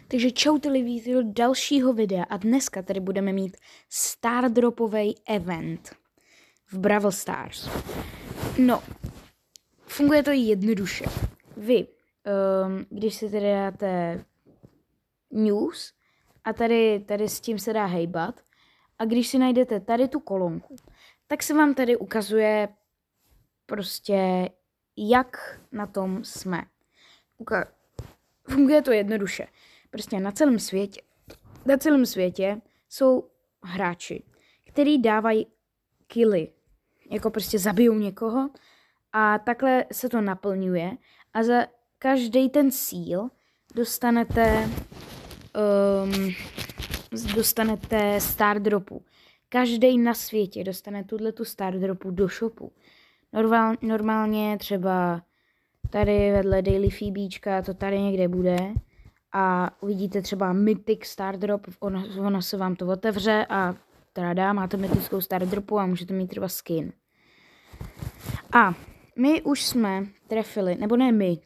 Takže čau televízi do dalšího videa a dneska tady budeme mít Stardropový event v Brawl Stars. No, funguje to jednoduše. Vy, když si tady dáte news a tady s tím se dá hejbat a když si najdete tady tu kolonku, tak se vám tady ukazuje prostě, jak na tom jsme. Funguje to jednoduše. Prostě na celém světě jsou hráči, kteří dávají killy. Jako prostě zabijou někoho a takhle se to naplňuje a za každý ten cíl dostanete Stardropu. Každý na světě dostane tu Stardropu do shopu. Normálně třeba tady vedle Daily Phoebíčka to tady někde bude a uvidíte třeba Mythic Stardrop, ono se vám to otevře a teda máte mytickou Stardropu a můžete mít třeba skin. A my už jsme trefili, nebo ne my,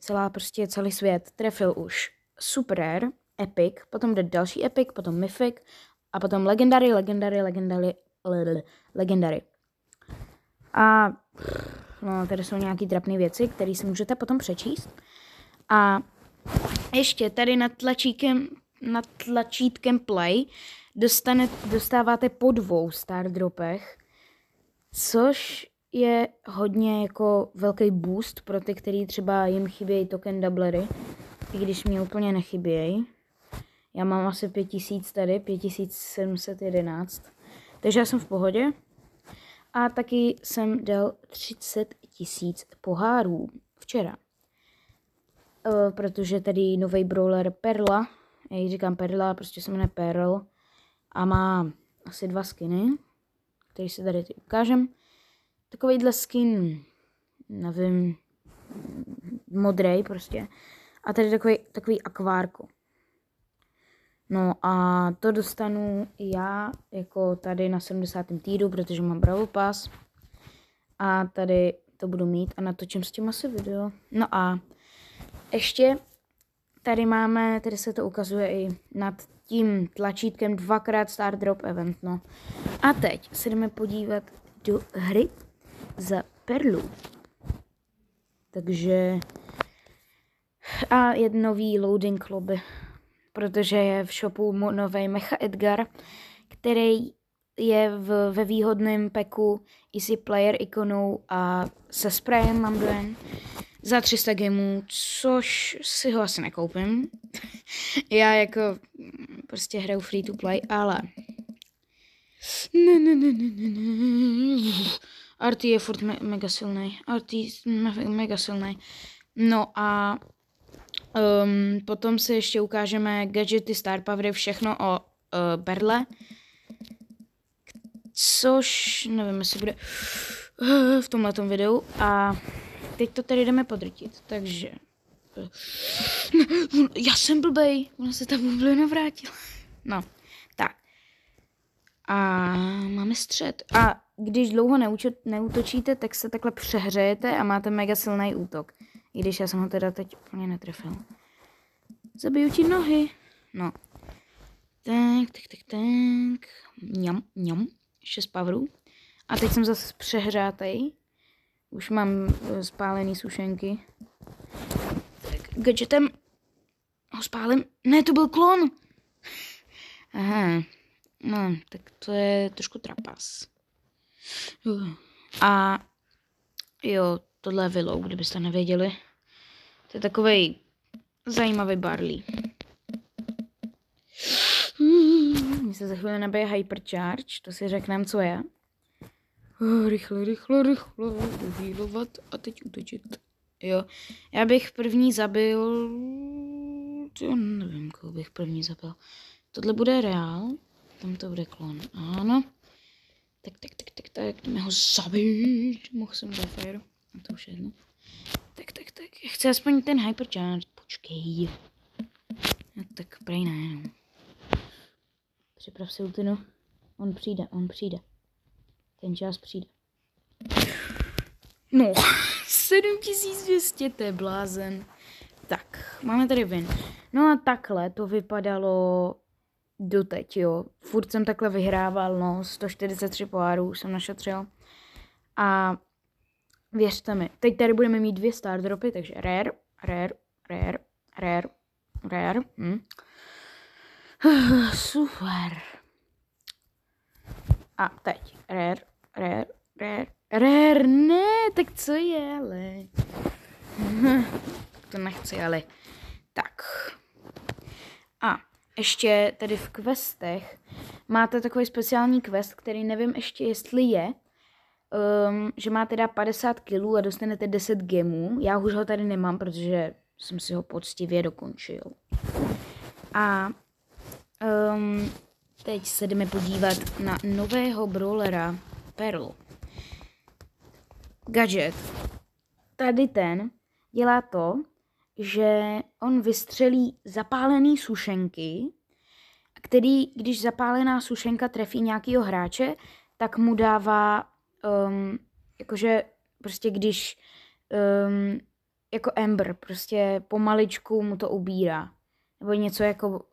celý svět trefil už Super Rare, Epic, potom jde další Epic, potom Mythic a potom Legendary. A no, tady jsou nějaký trapné věci, které si můžete potom přečíst. A ještě tady nad tlačítkem Play dostáváte po 2 Stardropech, což je hodně jako velký boost pro ty, který třeba jim chybějí token doublery, i když mě úplně nechybějí. Já mám asi 5000 tady, 5711, takže já jsem v pohodě. A taky jsem dal 30 000 pohárů včera. Protože tady nový brawler Perla, já jí říkám Perla, prostě se jmenuje Pearl a má asi 2 skiny, který si tady ukážem. Takovýhle skin, nevím, modrej prostě. A tady takový akvárko. No a to dostanu já jako tady na 70. týdu, protože mám Brawl Pass. A tady to budu mít a natočím s tím asi video. No a ještě tady máme, tady se to ukazuje i nad tím tlačítkem 2x Stardrop event, no. A teď se jdeme podívat do hry za Perlu. Takže a je nový loading lobby, protože je v shopu nový Mecha Edgar, který je ve výhodném packu i si player ikonou a se sprayem mám dojen za 300 gemů, což si ho asi nekoupím. Já jako prostě hraju free to play, ale Arty je furt mega silný. Mega silný. No a potom si ještě ukážeme gadgety, star powery, všechno o Perle. Což nevím, jestli bude v tomhletom videu. A teď to tady jdeme podrtit, takže já jsem blbej, ona se ta bublina vrátila. No, tak. A máme střed. A když dlouho neútočíte, tak se takhle přehřejete a máte mega silný útok. I když já jsem ho teda teď úplně netrefil. Zabiju ti nohy. No. Tak. Mňam. 6 powerů. A teď jsem zase přehřátej. Už mám spálený sušenky. Tak gadgetem ho spálím. Ne, to byl klon. Aha. No, tak to je trošku trapas. A jo, tohle je Willow, kdybyste nevěděli. To je takovej zajímavý Barley. Mně se za chvíli nabije Hypercharge, to si řekneme, co je. Rychle, uhýlovat a teď útočit. Jo, já bych první zabil... Já nevím, koho bych první zabil. Tohle bude reál, tam to bude klon, ano. Tak, jdeme ho zabít. Mohl jsem do fire, a to už je jedno. Tak, chci aspoň ten Hypercharge, počkej. No, tak prej ne, no. Připrav si ultinu, on přijde. Ten čas přijde. No, 7200, to je blázen. Tak, máme tady win. No a takhle to vypadalo doteď, jo. Furt jsem takhle vyhrával, no, 143 pohárů jsem našetřil. A věřte mi, teď tady budeme mít 2 star dropy, takže rare. Super. A teď rare, ne, tak co je, ale. To nechci, ale. Tak. A ještě tady v questech máte takový speciální quest, který nevím ještě jestli je, že máte dát 50 kilů a dostanete 10 gemů. Já už ho tady nemám, protože jsem si ho poctivě dokončil. A teď se jdeme podívat na nového brawlera Pearl. Gadget. Tady ten dělá to, že on vystřelí zapálený sušenky, který, když zapálená sušenka trefí nějakýho hráče, tak mu dává, jakože prostě když, jako Ember, prostě pomaličku mu to ubírá. Nebo něco jako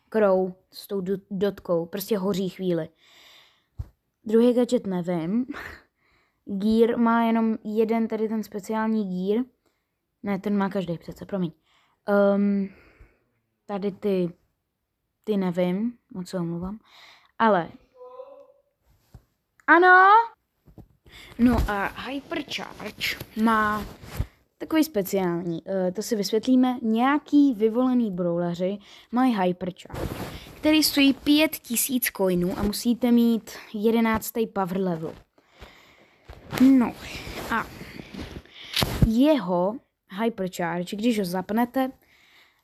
Crow s tou dotkou, prostě hoří chvíli. Druhý gadget nevím. Gear má jenom jeden, tady ten speciální gear. Ne, ten má každý přece, promiň. Tady ty nevím, moc se omluvám. Ale, ano. No a Hypercharge má takový speciální, to si vysvětlíme, nějaký vyvolený brawleři mají Hypercharge, který stojí 5000 coinů a musíte mít 11. power level. No a jeho Hypercharge, když ho zapnete,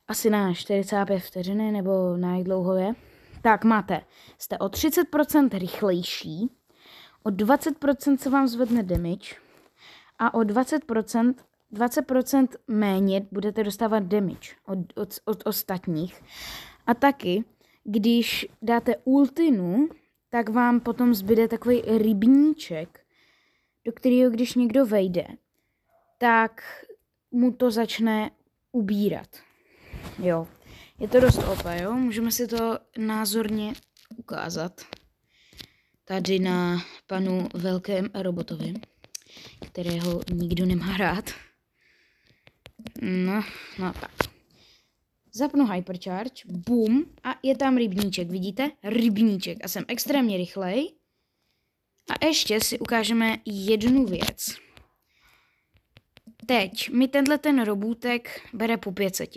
asi na 45 vteřiny, nebo na jak dlouho je, tak jste o 30% rychlejší, o 20% se vám zvedne damage a o 20% méně budete dostávat damage od ostatních. A taky, když dáte ultinu, tak vám potom zbyde takový rybníček, do kterého když někdo vejde, tak mu to začne ubírat. Jo, je to dost OP, jo, můžeme si to názorně ukázat. Tady na panu velkém robotovi, kterého nikdo nemá rád. No tak. Zapnu Hypercharge, boom, a je tam rybníček, vidíte? Rybníček a jsem extrémně rychlej. A ještě si ukážeme jednu věc. Teď mi ten robůtek bere po 500.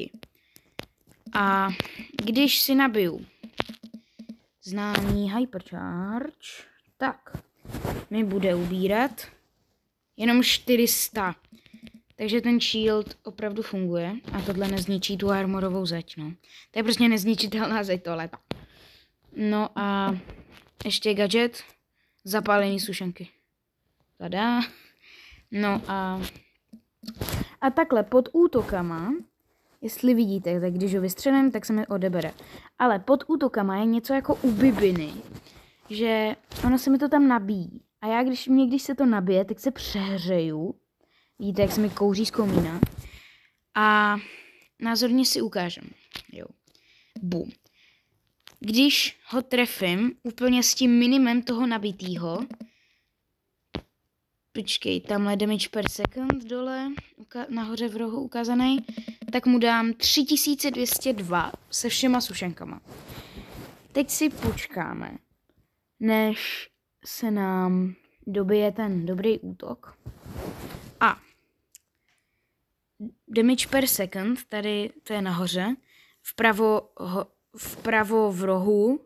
A když si nabiju známý Hypercharge, tak mi bude ubírat jenom 400. Takže ten shield opravdu funguje a tohle nezničí tu armorovou zeď, no. To je prostě nezničitelná zeď tohleta. No a ještě gadget, zapálený sušenky. Tada. No a takhle pod útokama, jestli vidíte, tak když ho vystřelím, tak se mi odebere. Ale pod útokama je něco jako u bibiny, že ono se mi to tam nabíjí. A já, když se to nabije, tak se přehřeju. Vidíte, jak se mi kouří z komína. A názorně si ukážem. Jo. Bum. Když ho trefím úplně s tím minimem toho nabitýho, počkej, tamhle damage per second dole, nahoře v rohu ukázaný, tak mu dám 3202 se všema sušenkama. Teď si počkáme, než se nám dobije ten dobrý útok. A damage per second, tady to je nahoře, vpravo v rohu,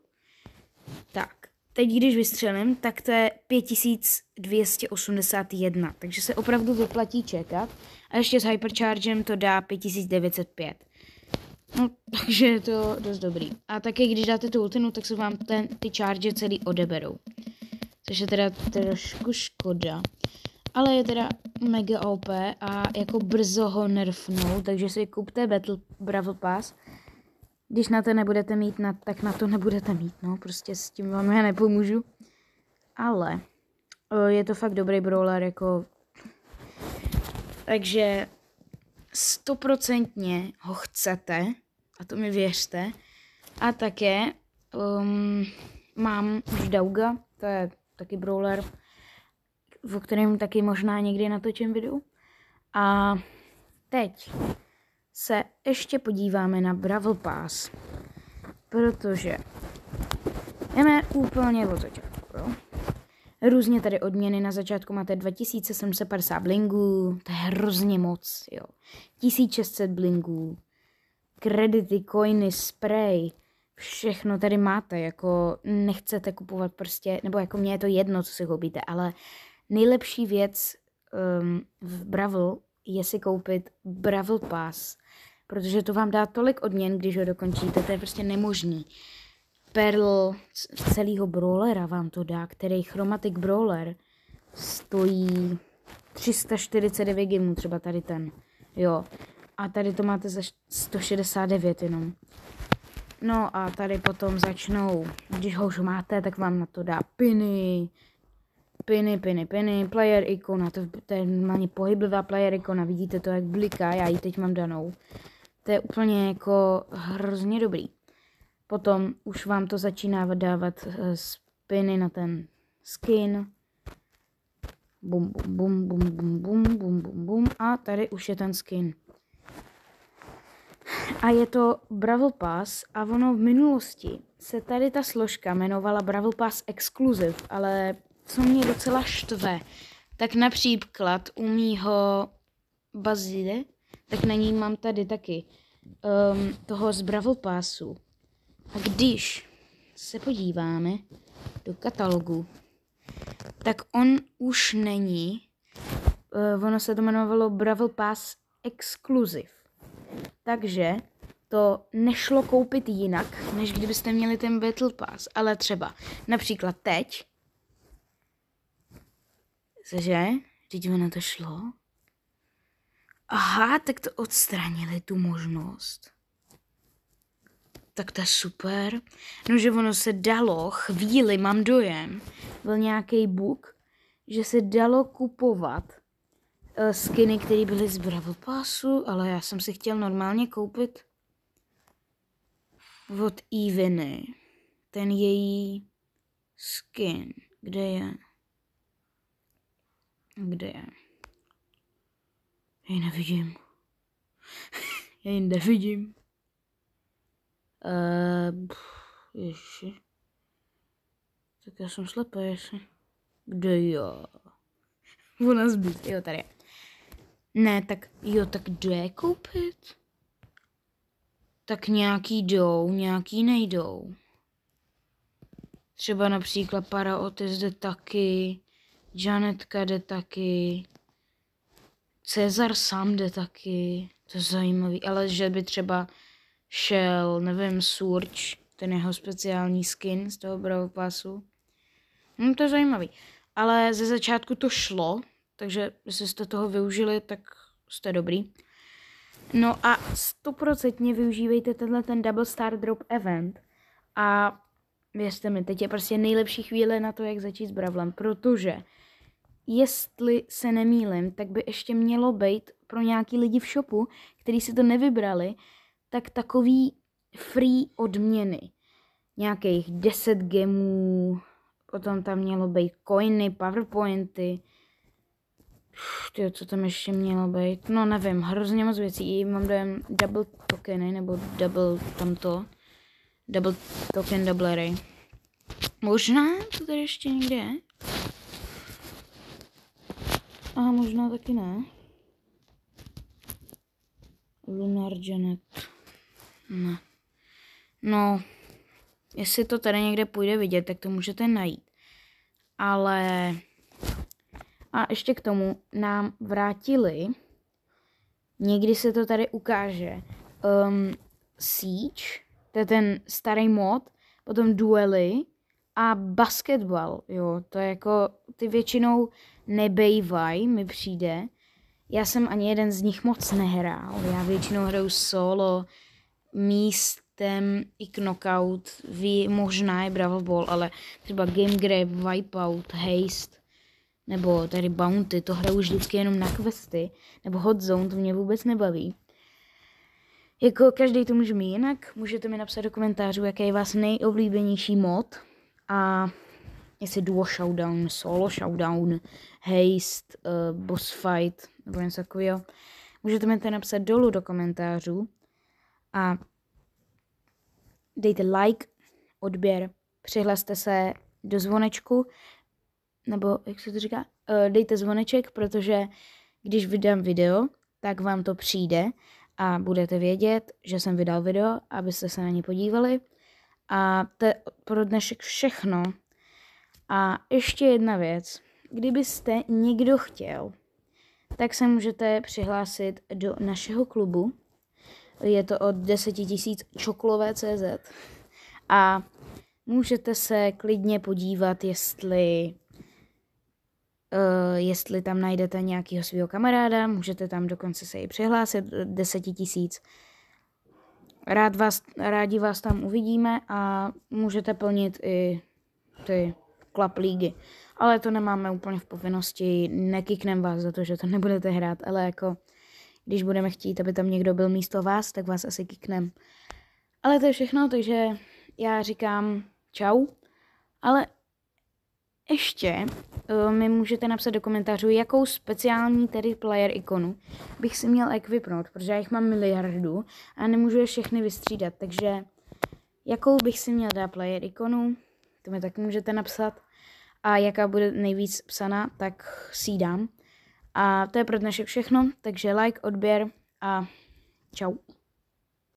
tak. Teď, když vystřelím, tak to je 5281, takže se opravdu vyplatí čekat. A ještě s Hyperchargem to dá 5905. No, takže je to dost dobrý. A taky, když dáte tu ultinu, tak se vám ty charge celý odeberou. Což je teda trošku škoda. Ale je teda mega OP a jako brzo ho nerfnou, takže si kupte Brawl Pass. Když na to nebudete mít, tak na to nebudete mít, no, prostě s tím vám já nepomůžu. Ale je to fakt dobrý brawler, jako. Takže 100% ho chcete, a to mi věřte. A také mám už Dauga, to je taky brawler, o kterém taky možná někdy natočím video. A teď se ještě podíváme na Brawl Pass, protože jdeme úplně od začátku. Jo? Různě tady odměny, na začátku máte 2750 blingů, to je hrozně moc, jo. 1600 blingů, kredity, coiny, spray, všechno tady máte, jako nechcete kupovat prostě, nebo jako mně je to jedno, co si koupíte, ale nejlepší věc v Brawl je si koupit Brawl Pass, protože to vám dá tolik odměn, když ho dokončíte, to je prostě nemožný. Perl celého brawlera vám to dá, který Chromatic Brawler stojí 349 gemů, třeba tady ten, jo. A tady to máte za 169 jenom. No a tady potom začnou, když ho už máte, tak vám na to dá piny, player ikona, to je normálně pohyblivá player ikona, vidíte to, jak bliká, já ji teď mám danou. To je úplně jako hrozně dobrý. Potom už vám to začíná dávat spiny na ten skin. Bum, bum, bum, bum, bum, bum, bum, bum, bum. A tady už je ten skin. A je to Brawl Pass a ono v minulosti se tady ta složka jmenovala Brawl Pass Exclusive, ale co mě docela štve, tak například u mýho Bazile, tak na ní mám tady taky toho z Brawl Passu. A když se podíváme do katalogu, tak on už není, ono se to jmenovalo Brawl Pass Exclusive. Takže to nešlo koupit jinak, než kdybyste měli ten Battle Pass. Ale třeba například teď, cože? Teď ono to šlo? Aha, tak to odstranili tu možnost. Tak to je super. No, že ono se dalo, chvíli mám dojem, byl nějaký bug, že se dalo kupovat skiny, které byly z Brawl Passu, ale já jsem si chtěl normálně koupit od Eveny. Ten její skin. Kde je? Kde je? Já ji nevidím. Já ji nevidím. Ježi. Tak já jsem slepý, jestli. Kde jo? Ona zbyt. Jo, tady je. Ne, tak jo, tak kde koupit? Tak nějaký jdou, nějaký nejdou. Třeba například Para Otis jde taky, Janetka jde taky, Cezar sám jde taky, to je zajímavý, ale že by třeba šel, nevím, Surge, ten jeho speciální skin z toho Brawl Passu. No, to je zajímavý. Ale ze začátku to šlo, takže jestli jste toho využili, tak jste dobrý. No a 100% využívejte ten Double Star Drop Event a věřte mi, teď je prostě nejlepší chvíle na to, jak začít s Brawlem, protože jestli se nemýlim, tak by ještě mělo být pro nějaký lidi v shopu, kteří si to nevybrali, tak takový free odměny. Nějakých 10 gemů, potom tam mělo být coiny, powerpointy. Tyjo, co tam ještě mělo být? No nevím, hrozně moc věcí. I mám dojem double tokeny, nebo double tamto. Double token doublery. Možná to tady ještě někde je. A možná taky ne. Lunar Janet. Ne. No, jestli to tady někde půjde vidět, tak to můžete najít. Ale a ještě k tomu nám vrátili, někdy se to tady ukáže, Siege, to je ten starý mod, potom duely a basketball, jo, to je jako, ty většinou nebejvaj, mi přijde. Já jsem ani jeden z nich moc nehrál, já většinou hraju solo, místem i knockout, možná je Brawl Ball, ale třeba Game Grab, Wipeout, Haste, nebo tady Bounty, to hraju už vždycky jenom na questy, nebo Hot Zone, to mě vůbec nebaví. Jako každý to může mít jinak, můžete mi napsat do komentářů, jaký je vás nejoblíbenější mod a jestli duo showdown, solo showdown, haste, boss fight nebo něco takového. Můžete mi to napsat dolů do komentářů a dejte like, odběr, přihlaste se do zvonečku, nebo jak se to říká, dejte zvoneček, protože když vydám video, tak vám to přijde a budete vědět, že jsem vydal video, abyste se na ně podívali. A to je pro dnešek všechno. A ještě jedna věc. Kdybyste někdo chtěl, tak se můžete přihlásit do našeho klubu. Je to od 10 000 čoklové.cz a můžete se klidně podívat, jestli tam najdete nějakého svého kamaráda, můžete tam dokonce se i přihlásit 10 000. Rádi vás tam uvidíme a můžete plnit i ty club lígy. Ale to nemáme úplně v povinnosti, nekiknem vás za to, že to nebudete hrát, ale jako když budeme chtít, aby tam někdo byl místo vás, tak vás asi kiknem. Ale to je všechno, takže já říkám čau, ale ještě mi můžete napsat do komentářů, jakou speciální tedy player ikonu bych si měl equipnout, protože já jich mám miliardu a nemůžu je všechny vystřídat, takže jakou bych si měl dát player ikonu, to mi taky můžete napsat a jaká bude nejvíc psaná, tak si ji dám. A to je pro dnešek všechno, takže like, odběr a čau.